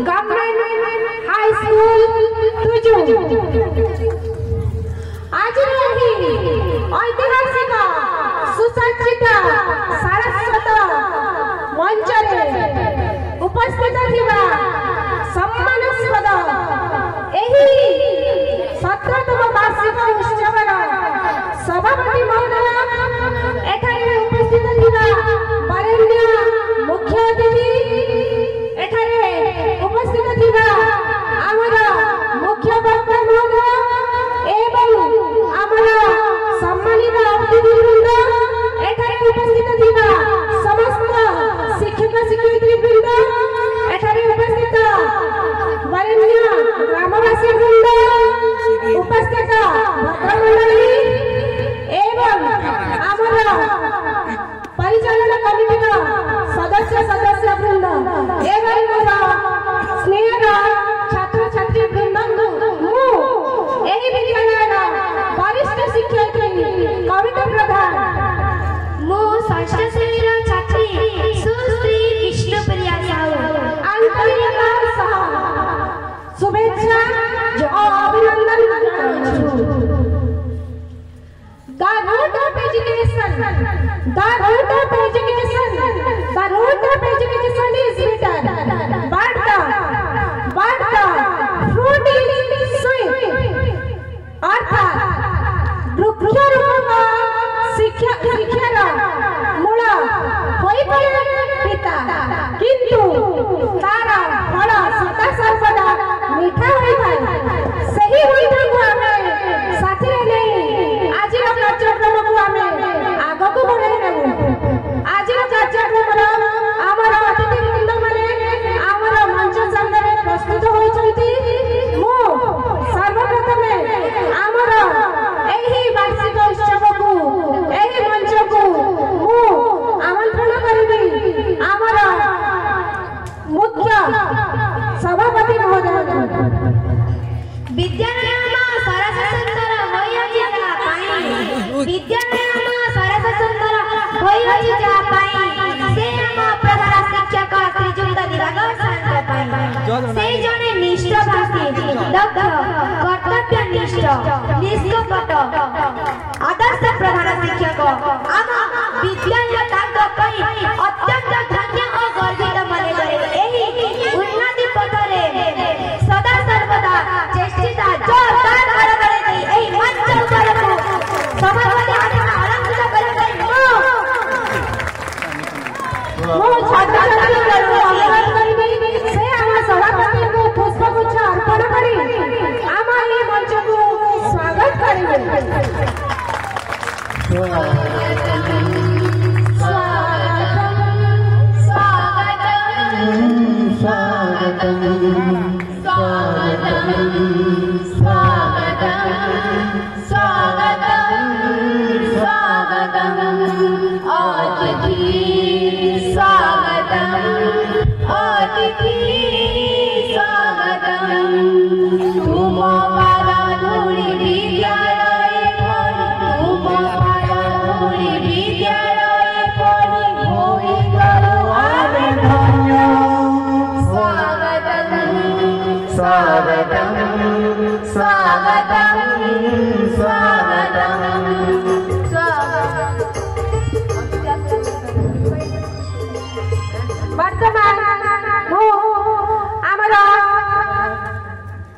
Government high school तुजु आज ऐतिहासिक सुसज्जित सारस्वत मंच उपस्थित सम्मानस्पद सत्रतम वार्षिक उत्सव सभापति महोदय एठारे उपस्थित वरेण्य मुख्य अतिथि उपस्थित आमर मुख्य वक्ता महोदय एवं आमर सम्मानित अतिथिवृंद एठारे उपस्थित समस्त शिक्षक शिक्षयित्री वृंद एठारे उपस्थित वरेण्य ग्रामवासी वृंद उपस्थित भद्रमंडली एवं आमर परिचालन कमिटी सदस्य वृंद एवं स्नेहर छात्र छात्री वृंद विद्यालय वरिष्ठ शिक्षयित्री कविता प्रधान षष्ठ श्रेणी छात्री सुश्री विष्णुप्रिया साहू आंतरिक शुभेच्छा अभिनंदन The road of education is bitter, but the fruit is sweet. अर्थात वृक्षारोपण शिक्षार मूल होइपरे पिता किंतु तार फल सदा सर्वदा मीठा होइଥାଏ सही होइथाକୁ ଆମେ साथीरे नै आजिर कार्यक्रम को आमे आगो को बढ़ाई नेबु आजिर कार्यक्रम आमर अतिथि वृंद माने आमर मंच सामने प्रस्तुत होइछंती मो सर्वप्रथम आमर एही वार्षिक उत्सव को एही मंच को मो आमंत्रण करबी आमर मुख्य सभापति महोदय विद्यालय सरस सुंदर होई जा पाई विद्यालय सरस सुंदर होई जा पाई से हम प्रधान शिक्षक श्रीजुक्त दिवाकर सर पाई से जने निष्ठावासी दक्ष कर्तव्यनिष्ठ निष्कपट आदर्श प्रधान शिक्षक आम विद्यालय ताक पई अत्यंत धन्य और गर्वित मने करे एही उन्नति पथरे सदा सर्वदा चेष्टिता जोरदार करगरे दी एही मंच ऊपर को सभापति अलंकृत करके मो छात्र छात्री को अनुरोध करबी से हम सभापति को पुष्पगुच्छ अर्पण करी आम ए मंच को स्वागत करिबे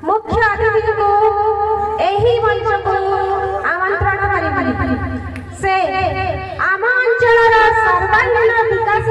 मुख्य अतिथि को एही मंच को आमंत्रण करिबी से आम अंचल सर्वांगीण विकास